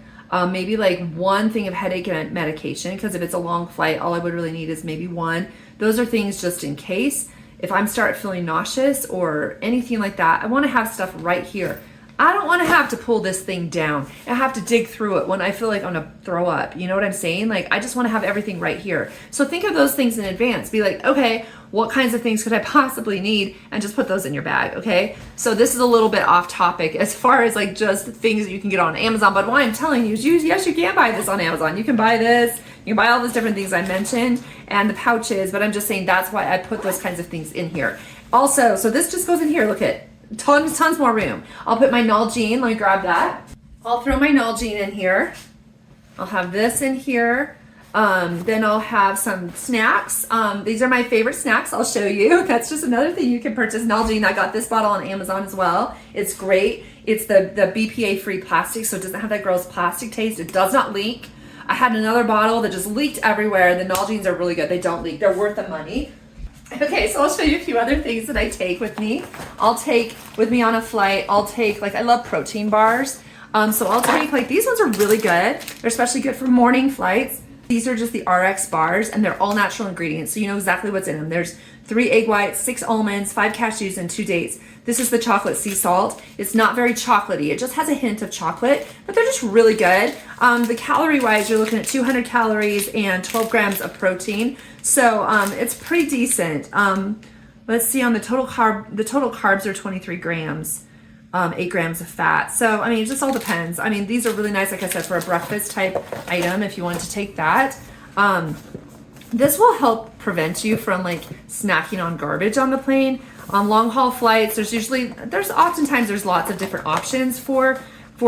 maybe like one thing of headache medication, because if it's a long flight, all I would really need is maybe one. Those are things just in case. If I'm start feeling nauseous or anything like that, I want to have stuff right here. I don't want to have to pull this thing down and have to dig through it when I feel like I'm gonna throw up. You know what I'm saying? Like, I just want to have everything right here. So think of those things in advance. Be like, okay, what kinds of things could I possibly need? And just put those in your bag, okay? So this is a little bit off topic as far as like just things that you can get on Amazon. But what I'm telling you is, yes, you can buy this on Amazon. You can buy this. You can buy all those different things I mentioned and the pouches. But I'm just saying that's why I put those kinds of things in here. Also, so this just goes in here. Look at tons more room. I'll put my Nalgene. Let me grab that. I'll throw my Nalgene in here. I'll have this in here. Then I'll have some snacks. These are my favorite snacks. I'll show you. That's just another thing you can purchase. Nalgene. I got this bottle on Amazon as well. It's great. It's the BPA free plastic, so it doesn't have that gross plastic taste. It does not leak. I had another bottle that just leaked everywhere. The Nalgenes are really good. They don't leak. They're worth the money. Okay, so I'll show you a few other things that I take with me. I'll take with me on a flight, I'll take, like, I love protein bars. So I'll take, like, these ones are really good. They're especially good for morning flights. These are just the RX bars, and they're all natural ingredients, so you know exactly what's in them. There's 3 egg whites, 6 almonds, 5 cashews, and 2 dates. This is the chocolate sea salt. It's not very chocolatey. It just has a hint of chocolate, but they're just really good. The calorie-wise, you're looking at 200 calories and 12 grams of protein. So it's pretty decent. Let's see, on the total carbs are 23 grams, 8 grams of fat. So, I mean, it just all depends. I mean, these are really nice, like I said, for a breakfast type item if you want to take that. This will help prevent you from like snacking on garbage on the plane. On long haul flights, there's oftentimes lots of different options for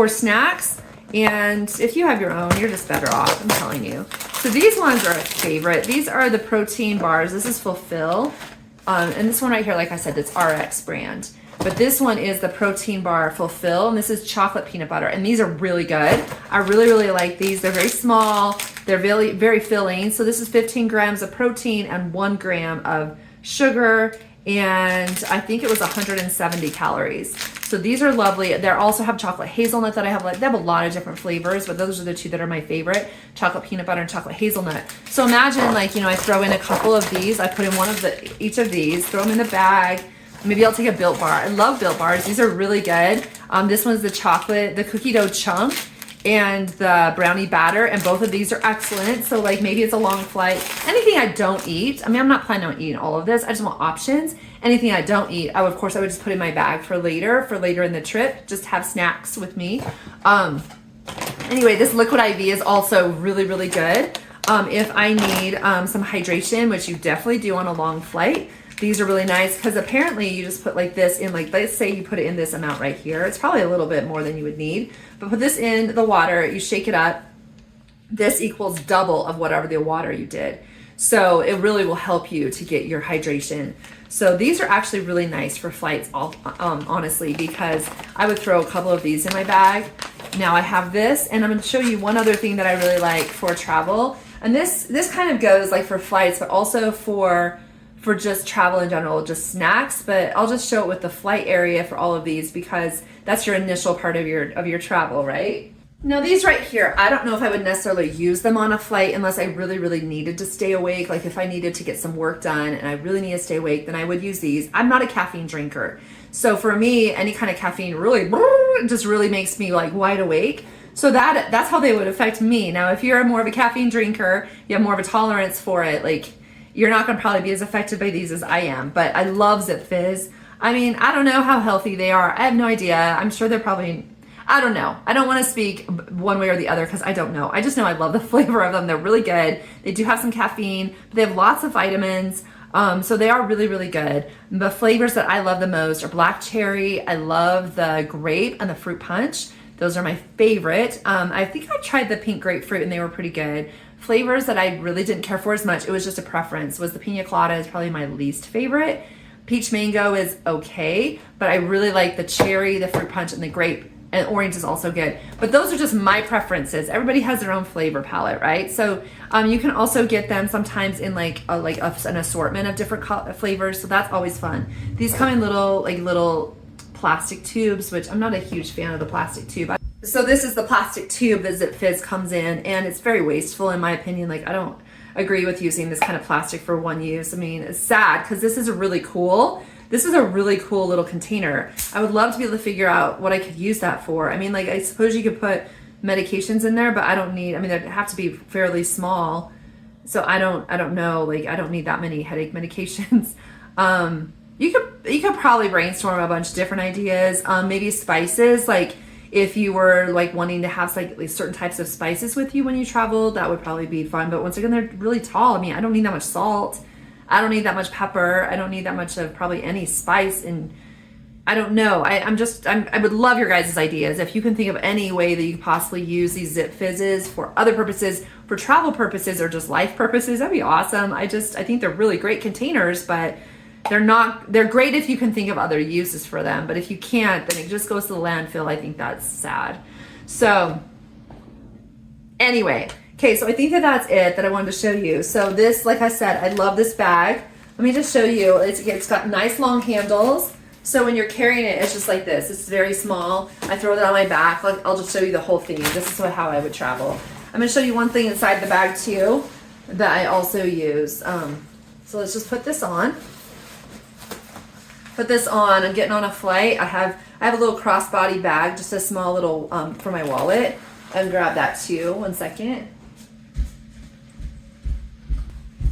snacks. And if you have your own, you're just better off, I'm telling you. So these ones are a favorite. These are the protein bars. This is Fulfill. And this one right here, like I said, it's RX brand. But this one is the protein bar Fulfill, and this is chocolate peanut butter. And these are really good. I really, really like these. They're very small. They're very, very filling. So this is 15 grams of protein and 1 gram of sugar. And I think it was 170 calories. So these are lovely. They also have chocolate hazelnut that I have. They have a lot of different flavors, but those are the 2 that are my favorite: chocolate peanut butter and chocolate hazelnut. So imagine, like, I throw in a couple of these. I put in each of these, throw them in the bag. Maybe I'll take a Built Bar. I love Built Bars. These are really good. This one's the cookie dough chunk and the brownie batter, and both of these are excellent. So like maybe it's a long flight. Anything I don't eat, I mean, I'm not planning on eating all of this. I just want options. Anything I don't eat, I would just put in my bag for later in the trip. Just have snacks with me. Anyway, this liquid IV is also really, really good. If I need some hydration, which you definitely do on a long flight, these are really nice because apparently you just put like this in, like, let's say you put it in this amount right here. It's probably a little bit more than you would need, but put this in the water, you shake it up, this equals double of whatever the water you did. So it really will help you to get your hydration. So these are actually really nice for flights, honestly, because I would throw a couple of these in my bag. Now I have this, and I'm going to show you one other thing that I really like for travel. And this kind of goes like for flights, but also for just travel in general, just snacks. But I'll just show it with the flight area for all of these because that's your initial part of your travel, right? Now these right here, I don't know if I would necessarily use them on a flight unless I really, really needed to stay awake. Like if I needed to get some work done and I really need to stay awake, then I would use these. I'm not a caffeine drinker. So for me, any kind of caffeine really just really makes me like wide awake. So that's how they would affect me. Now, if you're more of a caffeine drinker, you have more of a tolerance for it, like you're not gonna probably be as affected by these as I am. But I love Zip Fizz. I mean, I don't know how healthy they are. I have no idea. I'm sure they're probably, I don't know. I don't want to speak one way or the other because I don't know. I just know I love the flavor of them. They're really good. They do have some caffeine, but they have lots of vitamins. So they are really, really good. The flavors that I love the most are black cherry. I love the grape and the fruit punch. Those are my favorite. I think I tried the pink grapefruit and they were pretty good. Flavors that I really didn't care for as much, it was just a preference, was the pina colada is probably my least favorite. Peach mango is okay, but I really like the cherry, the fruit punch, and the grape. And orange is also good. But those are just my preferences. Everybody has their own flavor palette, right? So you can also get them sometimes in like an assortment of different flavors. So that's always fun. These come in little plastic tubes, which I'm not a huge fan of the plastic tube. So this is the plastic tube that Zip Fizz comes in, and it's very wasteful in my opinion. Like I don't agree with using this kind of plastic for one use. I mean, it's sad because this is a really cool little container. I would love to be able to figure out what I could use that for. I mean, like I suppose you could put medications in there, but I don't need, I mean, they'd have to be fairly small. So I don't know, like I don't need that many headache medications. You could probably brainstorm a bunch of different ideas. Maybe spices, like if you were like wanting to have like certain types of spices with you when you travel, that would probably be fun. But once again, they're really tall. I mean, I don't need that much salt. I don't need that much pepper. I don't need that much of probably any spice. And I don't know. I would love your guys' ideas. If you can think of any way that you could possibly use these Zip Fizzes for other purposes, for travel purposes or just life purposes, that'd be awesome. I think they're really great containers, but they're great if you can think of other uses for them. But if you can't, then it just goes to the landfill. I think that's sad. So anyway, okay, so I think that's it that I wanted to show you. So this, like I said, I love this bag. Let me just show you. It's got nice long handles. So when you're carrying it, it's just like this. It's very small. I throw it on my back. I'll just show you the whole thing. This is how I would travel. I'm gonna show you one thing inside the bag too that I also use. So let's just put this on. I'm getting on a flight. I have a little crossbody bag, just a small little for my wallet. And grab that too. 1 second.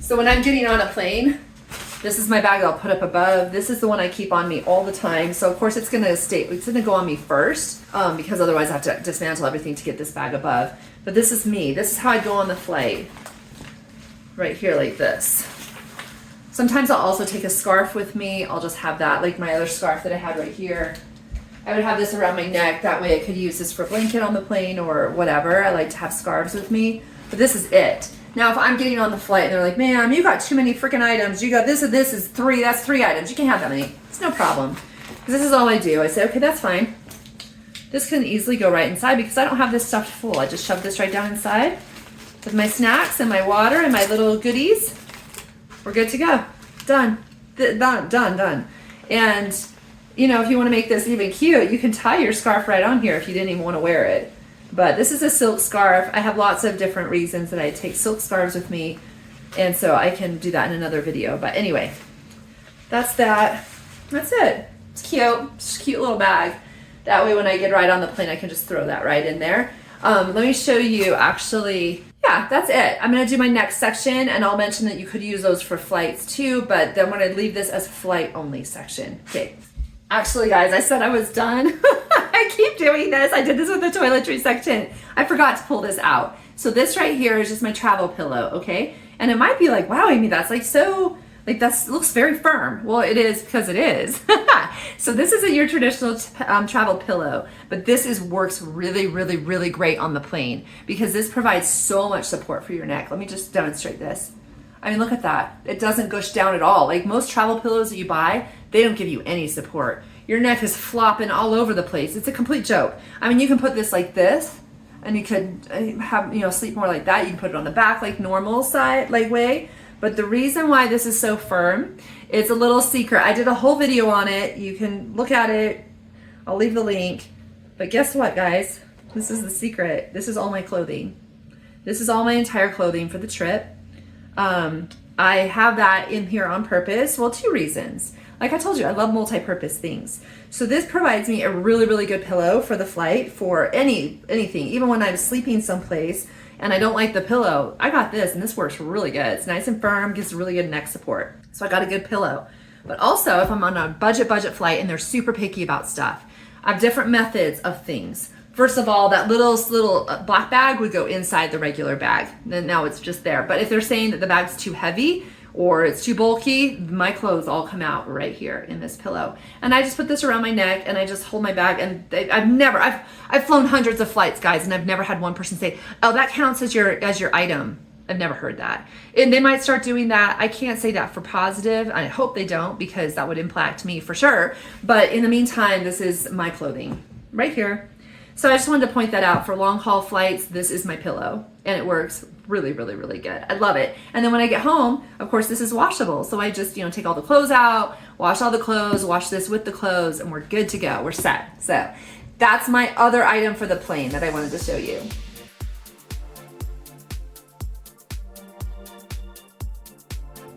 So when I'm getting on a plane, this is my bag I'll put up above. This is the one I keep on me all the time. So of course it's gonna go on me first because otherwise I have to dismantle everything to get this bag above. But this is me. This is how I go on the flight. Right here like this. Sometimes I'll also take a scarf with me. I'll just have that, like my other scarf that I had right here. I would have this around my neck. That way I could use this for a blanket on the plane or whatever. I like to have scarves with me. But this is it. Now, if I'm getting on the flight and they're like, ma'am, you got too many freaking items. You got this and this is 3. That's 3 items. You can't have that many. It's no problem. Because this is all I do. I say, okay, that's fine. This can easily go right inside because I don't have this stuffed full. I just shove this right down inside with my snacks and my water and my little goodies. We're good to go. Done. Done. And, you know, if you want to make this even cute, you can tie your scarf right on here if you didn't even want to wear it. But this is a silk scarf. I have lots of different reasons that I take silk scarves with me. And so I can do that in another video. But anyway, that's that. That's it. It's cute. It's a cute little bag. That way when I get right on the plane, I can just throw that right in there. Let me show you actually. Yeah, that's it. I'm going to do my next section and I'll mention that you could use those for flights too, but then I'm going to leave this as flight only section. Okay. Actually, guys, I said I was done. I keep doing this. I did this with the toiletry section. I forgot to pull this out. So this right here is just my travel pillow, okay? And it might be like, wow, Amy, that's like so Like that looks very firm. Well, it is because it is. So this isn't your traditional travel pillow, but this works really, really, really great on the plane because this provides so much support for your neck. Let me just demonstrate this. I mean, look at that. It doesn't gush down at all. Like most travel pillows that you buy, they don't give you any support. Your neck is flopping all over the place. It's a complete joke. I mean, you can put this like this, and you could have, sleep more like that. You can put it on the back like normal side, like way. But the reason why this is so firm, it's a little secret. I did a whole video on it. You can look at it. I'll leave the link. But guess what, guys? This is the secret. This is all my clothing. This is all my entire clothing for the trip. I have that in here on purpose. Well, 2 reasons. Like I told you, I love multi-purpose things. So this provides me a really, really good pillow for the flight for anything. Even when I'm sleeping someplace and I don't like the pillow, I got this and this works really good. It's nice and firm, gives really good neck support. So I got a good pillow. But also if I'm on a budget flight and they're super picky about stuff, I have different methods of things. First of all, that little black bag would go inside the regular bag. Then now it's just there. But if they're saying that the bag's too heavy or it's too bulky, my clothes all come out right here in this pillow. And I just put this around my neck and I just hold my bag. And I've flown hundreds of flights, guys, and I've never had one person say, "Oh, that counts as your item." I've never heard that. And they might start doing that. I can't say that for positive. I hope they don't because that would impact me for sure. But in the meantime, this is my clothing right here. So I just wanted to point that out. For long haul flights, this is my pillow and it works really, really, really good. I love it. And then when I get home, of course, this is washable. So I just, take all the clothes out, wash all the clothes, wash this with the clothes, and we're good to go. We're set. So that's my other item for the plane that I wanted to show you.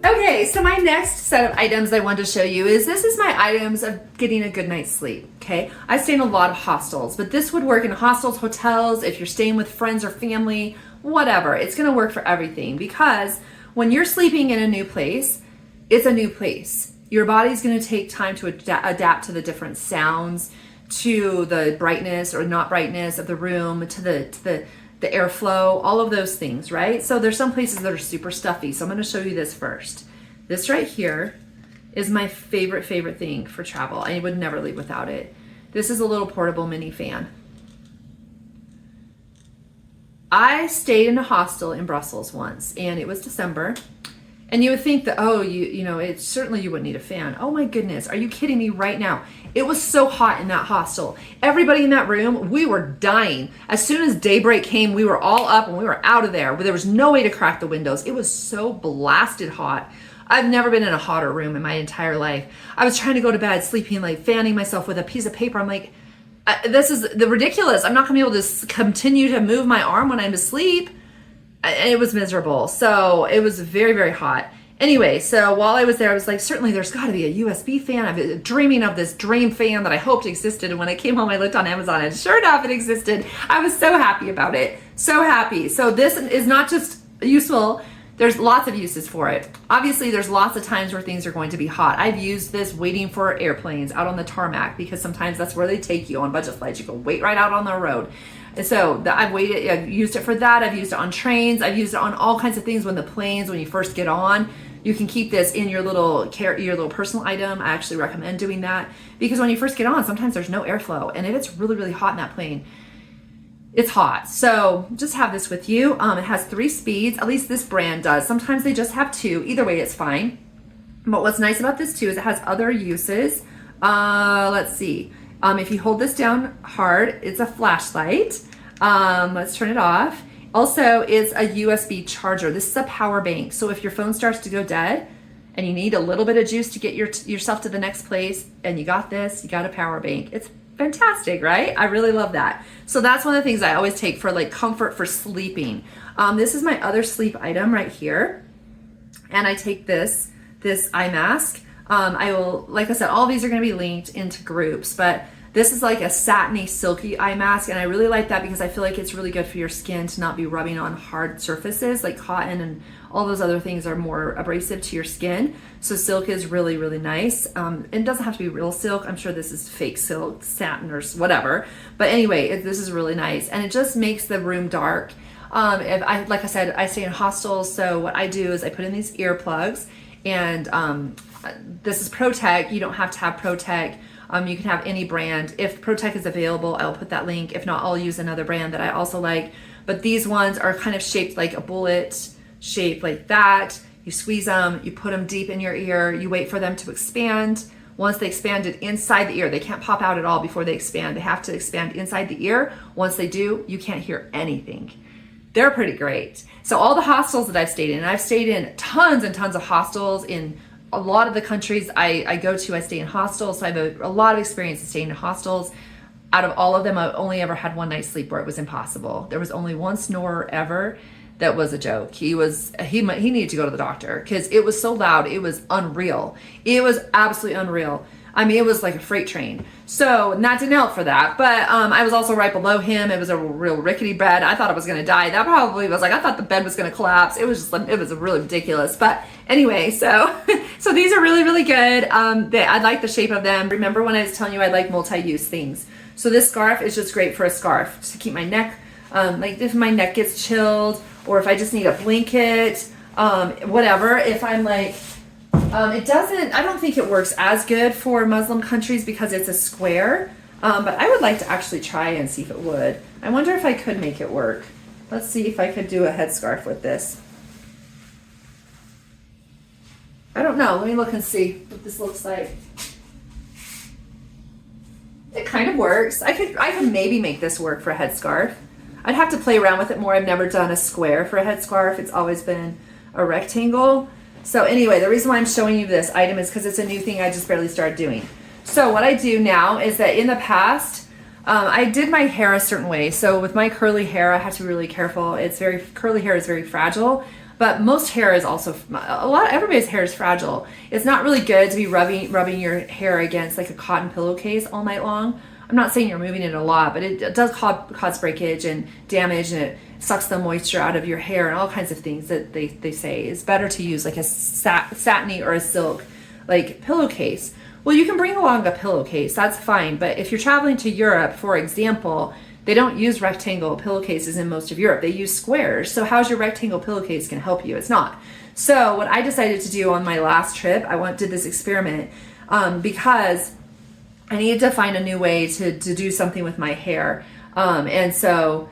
Okay, so my next set of items I wanted to show you is this is my items of getting a good night's sleep, okay? I stay in a lot of hostels, but this would work in hostels, hotels, if you're staying with friends or family, whatever. It's gonna work for everything because when you're sleeping in a new place, it's a new place. Your body's gonna take time to adapt to the different sounds, to the brightness or not brightness of the room, to the airflow, all of those things, right? So there's some places that are super stuffy. So I'm gonna show you this first. This right here is my favorite thing for travel. I would never leave without it. This is a little portable mini fan. I stayed in a hostel in Brussels once and it was December. And you would think that, oh, it's certainly you wouldn't need a fan. Oh my goodness, are you kidding me right now? It was so hot in that hostel. Everybody in that room, we were dying. As soon as daybreak came, we were all up and we were out of there. There was no way to crack the windows. It was so blasted hot. I've never been in a hotter room in my entire life. I was trying to go to bed, sleeping, like fanning myself with a piece of paper. I'm like, this is the ridiculous. I'm not gonna be able to continue to move my arm when I'm asleep. It was miserable. So it was very, very hot. Anyway, so while I was there, I was like, certainly there's got to be a USB fan. I've been dreaming of this dream fan that I hoped existed. And when I came home, I looked on Amazon and sure enough, it existed. I was so happy about it. So happy. So this is not just useful. There's lots of uses for it. Obviously, there's lots of times where things are going to be hot. I've used this waiting for airplanes out on the tarmac because sometimes that's where they take you on budget flights. You go wait right out on the road. And so I've used it for that. I've used it on trains. I've used it on all kinds of things when you first get on. You can keep this in your little personal item. I actually recommend doing that because when you first get on, sometimes there's no airflow. And if it's really, really hot in that plane, it's hot. So just have this with you. It has 3 speeds. At least this brand does. Sometimes they just have 2. Either way, it's fine. But what's nice about this too is it has other uses. Let's see. If you hold this down hard, it's a flashlight. Let's turn it off. Also, it's a USB charger. This is a power bank. So if your phone starts to go dead and you need a little bit of juice to get yourself to the next place and you got this, you got a power bank. It's fantastic, right? I really love that. So that's one of the things I always take for like comfort for sleeping. This is my other sleep item right here. And I take this eye mask. I will, like I said, all these are going to be linked into groups, but this is like a satiny, silky eye mask, and I really like that because I feel like it's really good for your skin to not be rubbing on hard surfaces like cotton and all those other things are more abrasive to your skin. So silk is really, really nice. It doesn't have to be real silk. I'm sure this is fake silk, satin or whatever. But anyway, this is really nice, and it just makes the room dark. Like I said, I stay in hostels, so what I do is I put in these earplugs. And this is ProTech. You don't have to have ProTech. You can have any brand. If ProTech is available, I'll put that link. If not, I'll use another brand that I also like. But these ones are kind of shaped like a bullet, shaped like that. You squeeze them, you put them deep in your ear, you wait for them to expand. Once they expanded inside the ear, they can't pop out at all before they expand. They have to expand inside the ear. Once they do, you can't hear anything. They're pretty great. So all the hostels that I've stayed in, and I've stayed in tons and tons of hostels in a lot of the countries I go to, I stay in hostels. So I have a lot of experience in staying in hostels. Out of all of them, I've only ever had one night's sleep where it was impossible. There was only one snorer ever that was a joke. He needed to go to the doctor because it was so loud. It was unreal. It was absolutely unreal. I mean, it was like a freight train. So that didn't help for that. But I was also right below him. It was a real rickety bed. I thought I was going to die. That probably was like, I thought the bed was going to collapse. It was just, it was really ridiculous. But anyway, so so these are really, really good. I like the shape of them. Remember when I was telling you I like multi-use things. So this scarf is just great for a scarf to keep my neck, like if my neck gets chilled, or if I just need a blanket, whatever. If I'm like, I don't think it works as good for Muslim countries because it's a square, but I would like to actually try and see if it would. I wonder if I could make it work. Let's see if I could do a headscarf with this. I don't know. Let me look and see what this looks like. It kind of works. I could maybe make this work for a headscarf. I'd have to play around with it more. I've never done a square for a headscarf. It's always been a rectangle. So anyway, the reason why I'm showing you this item is because it's a new thing I just barely started doing. So what I do now is that in the past, I did my hair a certain way. So with my curly hair, I have to be really careful. Curly hair is very fragile. But most hair is also, everybody's hair is fragile. It's not really good to be rubbing your hair against like a cotton pillowcase all night long. I'm not saying you're moving it a lot, but it does cause breakage and damage, and it sucks the moisture out of your hair and all kinds of things that they say. It's better to use like a satiny or a silk like pillowcase. Well, you can bring along a pillowcase, that's fine. But if you're traveling to Europe, for example, they don't use rectangle pillowcases in most of Europe. They use squares. So how's your rectangle pillowcase going to help you? It's not. So what I decided to do on my last trip, did this experiment because I needed to find a new way to do something with my hair. And so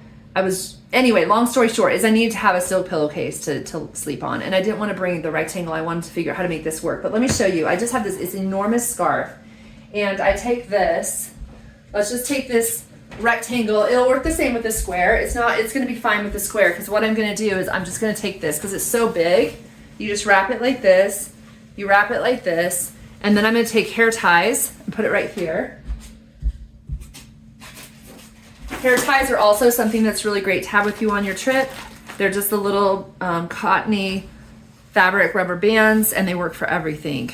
anyway, long story short is I needed to have a silk pillowcase to sleep on. And I didn't want to bring the rectangle. I wanted to figure out how to make this work. But let me show you. I just have this enormous scarf. And I take this. Let's just take this rectangle. It'll work the same with the square. It's going to be fine with the square because what I'm going to do is I'm just going to take this because it's so big. You just wrap it like this. You wrap it like this. And then I'm going to take hair ties and put it right here. Hair ties are also something that's really great to have with you on your trip. They're just the little cottony fabric rubber bands, and they work for everything.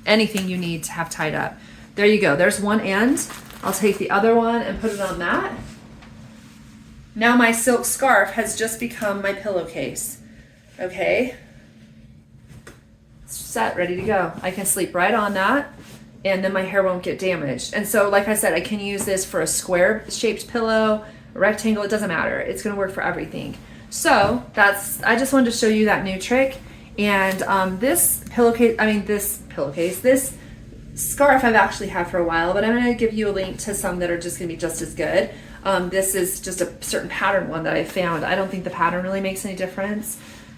Anything you need to have tied up. There you go. There's one end. I'll take the other one and put it on that. Now my silk scarf has just become my pillowcase. Okay. Set, ready to go. I can sleep right on that, and then my hair won't get damaged. And so, like I said, I can use this for a square shaped pillow, a rectangle, it doesn't matter. It's gonna work for everything. So I just wanted to show you that new trick. And this scarf I've actually had for a while, but I'm gonna give you a link to some that are just gonna be just as good. This is just a certain pattern one that I found. I don't think the pattern really makes any difference.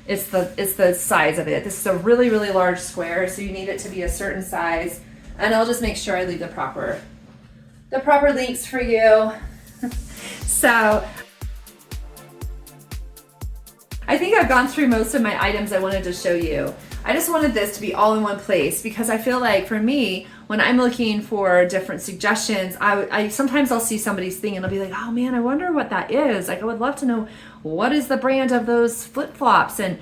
It's the size of it. This is a really, really large square, so you need it to be a certain size. And I'll just make sure I leave the proper links for you. So I think I've gone through most of my items I wanted to show you. I just wanted this to be all in one place because I feel like for me, when I'm looking for different suggestions, I sometimes I'll see somebody's thing and I'll be like, oh man, I wonder what that is. Like I would love to know what is the brand of those flip-flops, and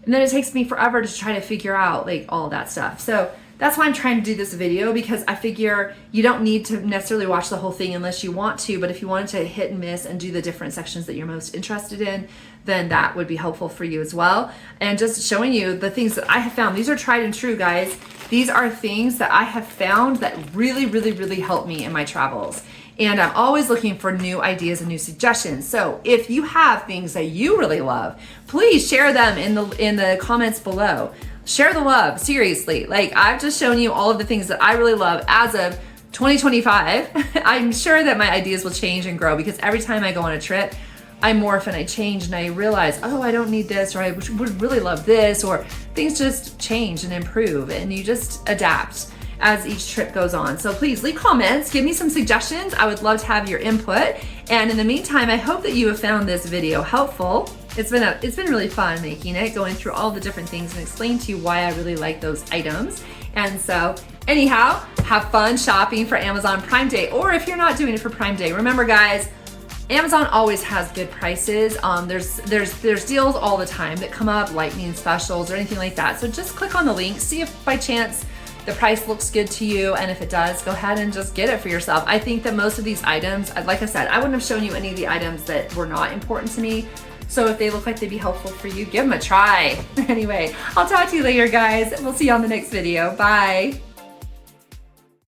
then it takes me forever to try to figure out like all that stuff. So that's why I'm trying to do this video, because I figure you don't need to necessarily watch the whole thing unless you want to, but if you wanted to hit and miss and do the different sections that you're most interested in, then that would be helpful for you as well. And just showing you the things that I have found. These are tried and true, guys. These are things that I have found that really, really, really help me in my travels. And I'm always looking for new ideas and new suggestions. So if you have things that you really love, please share them in the comments below. share the love, seriously. Like, I've just shown you all of the things that I really love as of 2025. I'm sure that my ideas will change and grow because every time I go on a trip, I morph and I change and I realize, oh, I don't need this, or I would really love this, or things just change and improve, and you just adapt as each trip goes on. So please leave comments, give me some suggestions. I would love to have your input. And in the meantime, I hope that you have found this video helpful. It's been really fun making it, going through all the different things and explaining to you why I really like those items. And so anyhow, have fun shopping for Amazon Prime Day, or if you're not doing it for Prime Day, remember guys, Amazon always has good prices. There's deals all the time that come up, lightning specials or anything like that. So just click on the link, see if by chance the price looks good to you, and if it does, go ahead and just get it for yourself. I think that most of these items, like I said, I wouldn't have shown you any of the items that were not important to me. So if they look like they'd be helpful for you, give them a try. Anyway, I'll talk to you later, guys. We'll see you on the next video. Bye.